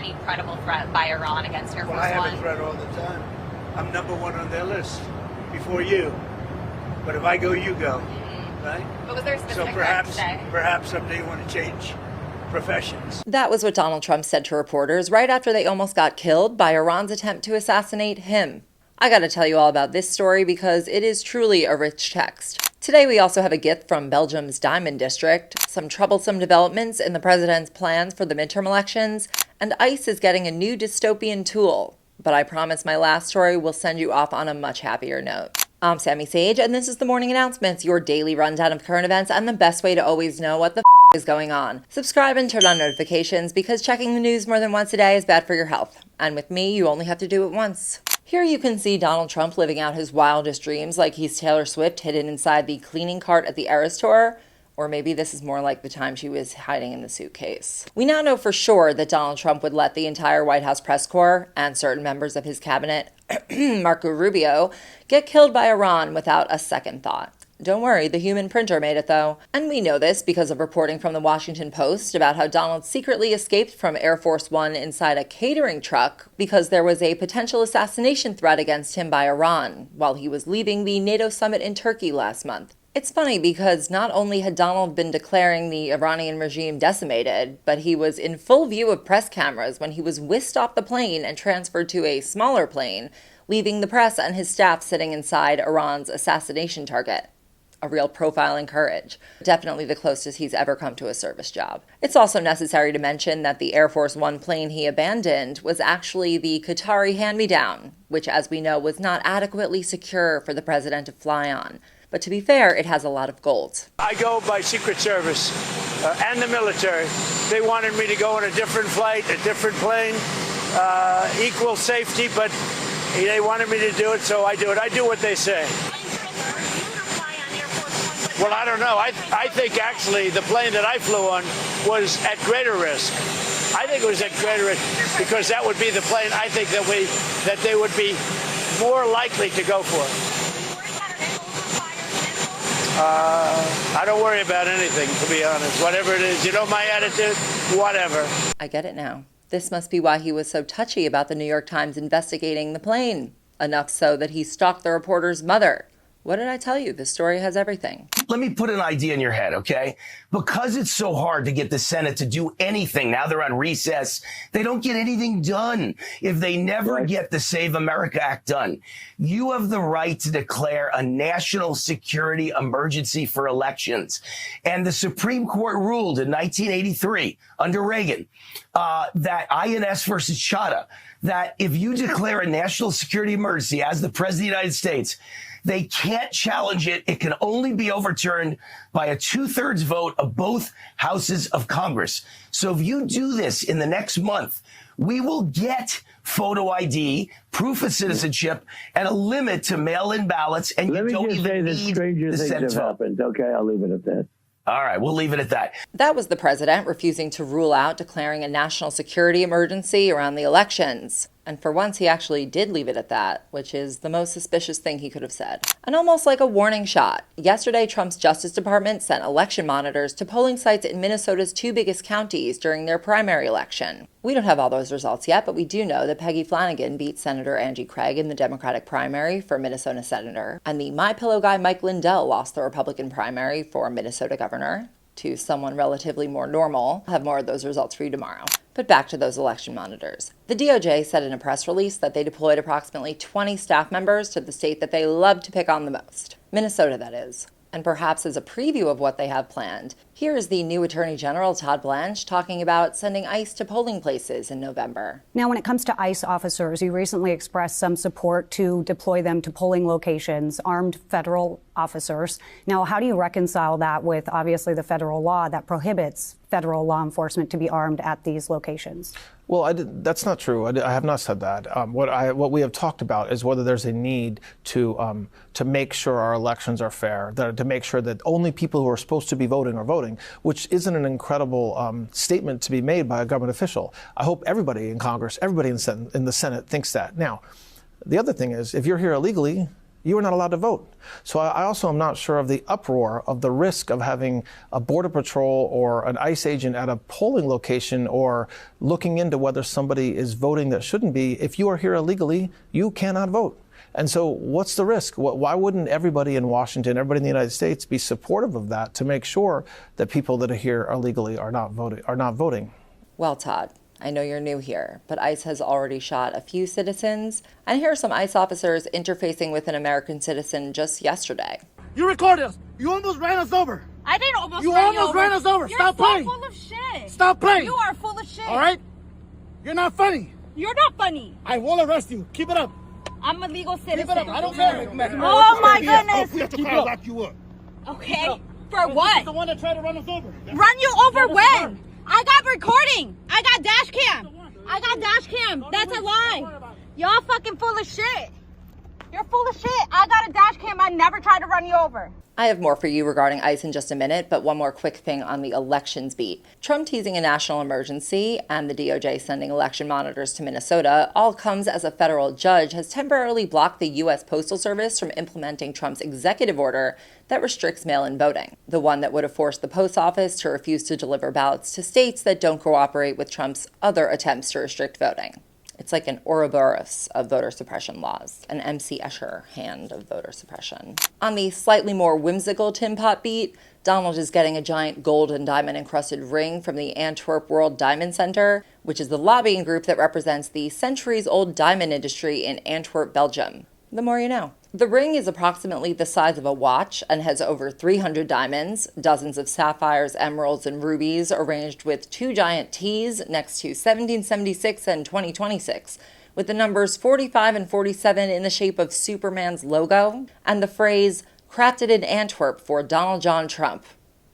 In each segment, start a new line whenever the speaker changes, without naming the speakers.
any credible threat by Iran against Air Force One?
I have a threat all the time. I'm number one on their list before you. But if I go, you go, right?
But was there a specific
so perhaps someday you want to change professions.
That was what Donald Trump said to reporters right after they almost got killed by Iran's attempt to assassinate him. I gotta tell you all about this story because it is truly a rich text. Today we also have a gift from Belgium's Diamond District, some troublesome developments in the president's plans for the midterm elections, and ICE is getting a new dystopian tool. But I promise my last story will send you off on a much happier note. I'm Sammy Sage, and this is the Morning Announcements, your daily rundown of current events and the best way to always know what the is going on. Subscribe and turn on notifications because checking the news more than once a day is bad for your health. And with me, you only have to do it once. Here you can see Donald Trump living out his wildest dreams like he's Taylor Swift hidden inside the cleaning cart at the Eras Tour. Or maybe this is more like the time she was hiding in the suitcase. We now know for sure that Donald Trump would let the entire White House press corps and certain members of his cabinet, Marco Rubio, get killed by Iran without a second thought. Don't worry, the human printer made it though. And we know this because of reporting from the Washington Post about how Donald secretly escaped from Air Force One inside a catering truck because there was a potential assassination threat against him by Iran while he was leaving the NATO summit in Turkey last month. It's funny because not only had Donald been declaring the Iranian regime decimated, but he was in full view of press cameras when he was whisked off the plane and transferred to a smaller plane, leaving the press and his staff sitting inside Iran's assassination target. A real profile in courage. Definitely the closest he's ever come to a service job. It's also necessary to mention that the Air Force One plane he abandoned was actually the Qatari hand-me-down, which as we know was not adequately secure for the president to fly on. But to be fair, it has a lot of gold.
I go by Secret Service and the military. They wanted me to go on a different flight, a different plane, equal safety, but they wanted me to do it, so I do it. I do what they say. Well, I don't know. I think actually the plane that I flew on was at greater risk. I think it was at greater risk because that would be the plane I think that they would be more likely to go for. I don't worry about anything, to be honest. Whatever it is, you know my attitude, whatever.
I get it now. This must be why he was so touchy about the New York Times investigating the plane. Enough so that he stalked the reporter's mother. What did I tell you? This story has everything.
Let me put an idea in your head, okay? Because it's so hard to get the Senate to do anything, now they're on recess, they don't get anything done. If they never get the Save America Act done, you have the right to declare a national security emergency for elections. And the Supreme Court ruled in 1983 under Reagan that INS versus Chadha, that if you declare a national security emergency as the President of the United States, they can't challenge it. It can only be overturned by a 2/3 vote of both houses of Congress. So if you do this in the next month, we will get photo ID, proof of citizenship, and a limit to mail-in ballots. And you don't even need the Senate vote.
Okay, I'll leave it at that.
All right, we'll leave it at that.
That was the president refusing to rule out declaring a national security emergency around the elections. And for once, he actually did leave it at that, which is the most suspicious thing he could have said. And almost like a warning shot, yesterday Trump's Justice Department sent election monitors to polling sites in Minnesota's two biggest counties during their primary election. We don't have all those results yet, but we do know that Peggy Flanagan beat Senator Angie Craig in the Democratic primary for Minnesota Senator, and the MyPillow guy Mike Lindell lost the Republican primary for Minnesota Governor to someone relatively more normal. I'll have more of those results for you tomorrow. But back to those election monitors. The DOJ said in a press release that they deployed approximately 20 staff members to the state that they love to pick on the most. Minnesota, that is. And perhaps as a preview of what they have planned, here is the new Attorney General, Todd Blanche, talking about sending ICE to polling places in November.
Now, when it comes to ICE officers, you recently expressed some support to deploy them to polling locations, armed federal officers. Now, how do you reconcile that with, obviously, the federal law that prohibits federal law enforcement to be armed at these locations?
Well, that's not true. I have not said that. What we have talked about is whether there's a need to make sure our elections are fair, to make sure that only people who are supposed to be voting are voting, which isn't an incredible statement to be made by a government official. I hope everybody in Congress, everybody in the Senate thinks that. Now, the other thing is, if you're here illegally, you are not allowed to vote. So I also am not sure of the uproar of the risk of having a border patrol or an ICE agent at a polling location or looking into whether somebody is voting that shouldn't be. If you are here illegally, you cannot vote. And so what's the risk? Why wouldn't everybody in Washington, everybody in the United States be supportive of that to make sure that people that are here illegally are not voting?
Well, Todd, I know you're new here, but ICE has already shot a few citizens, and here are some ICE officers interfacing with an American citizen just yesterday.
You recorded us. You almost ran us over.
I didn't almost
You
run
almost ran us over.
You're
Stop
so
playing.
full of shit.
Stop playing.
You are full of shit.
All right? You're not funny.
You're not funny.
I will arrest you. Keep it up.
I'm a legal citizen.
Keep it up. I don't care.
Oh my goodness.
We have to call lock you up.
Okay. For what?
The one that tried to run us over.
Run you over when? I got recording. I got dash cam. I got dash cam. That's a lie. Y'all fucking full of shit. You're full of shit. I got a dash cam. I never tried to run you over.
I have more for you regarding ICE in just a minute, but one more quick thing on the elections beat. Trump teasing a national emergency and the DOJ sending election monitors to Minnesota all comes as a federal judge has temporarily blocked the U.S. Postal Service from implementing Trump's executive order that restricts mail-in voting, the one that would have forced the post office to refuse to deliver ballots to states that don't cooperate with Trump's other attempts to restrict voting. It's like an Ouroboros of voter suppression laws, an MC Escher hand of voter suppression. On the slightly more whimsical Tin Pot beat, Donald is getting a giant gold and diamond encrusted ring from the Antwerp World Center, which is the lobbying group that represents the centuries-old diamond industry in Antwerp, Belgium. The more you know. The ring is approximately the size of a watch and has over 300 diamonds, dozens of sapphires, emeralds, and rubies arranged with two giant T's next to 1776 and 2026, with the numbers 45 and 47 in the shape of Superman's logo, and the phrase, crafted in Antwerp for Donald John Trump.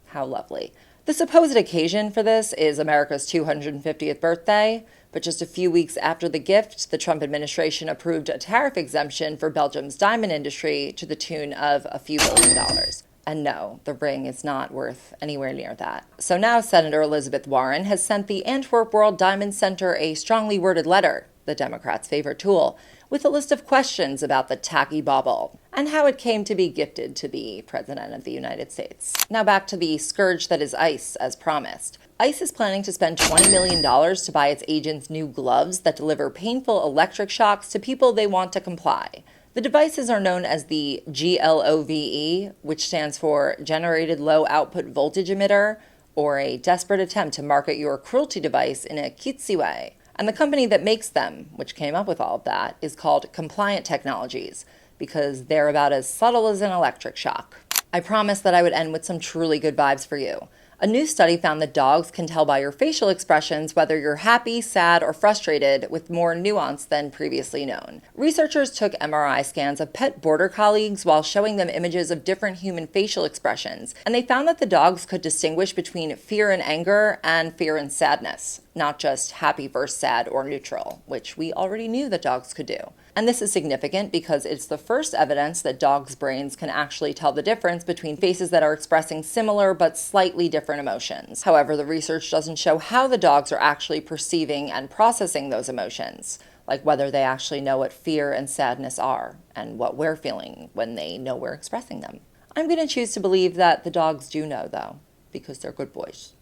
How lovely. The supposed occasion for this is America's 250th birthday, but just a few weeks after the gift, the Trump administration approved a tariff exemption for Belgium's diamond industry to the tune of a few $1 billion. And no, the ring is not worth anywhere near that. So now Senator Elizabeth Warren has sent the Antwerp World Center a strongly worded letter, the Democrats' favorite tool, with a list of questions about the tacky bauble and how it came to be gifted to the President of the United States. Now back to the scourge that is ICE, as promised. ICE is planning to spend $20 million to buy its agents new gloves that deliver painful electric shocks to people they want to comply. The devices are known as the GLOVE, which stands for Generated Low Output Voltage Emitter, or a desperate attempt to market your cruelty device in a cutesy way. And the company that makes them, which came up with all of that, is called Compliant Technologies, because they're about as subtle as an electric shock. I promised that I would end with some truly good vibes for you. A new study found that dogs can tell by your facial expressions whether you're happy, sad, or frustrated with more nuance than previously known. Researchers took MRI scans of pet border collies while showing them images of different human facial expressions, and they found that the dogs could distinguish between fear and anger and fear and sadness, not just happy versus sad or neutral, which we already knew that dogs could do. And this is significant because it's the first evidence that dogs' brains can actually tell the difference between faces that are expressing similar but slightly different emotions. However, the research doesn't show how the dogs are actually perceiving and processing those emotions, like whether they actually know what fear and sadness are, and what we're feeling when they know we're expressing them. I'm going to choose to believe that the dogs do know, though, because they're good boys.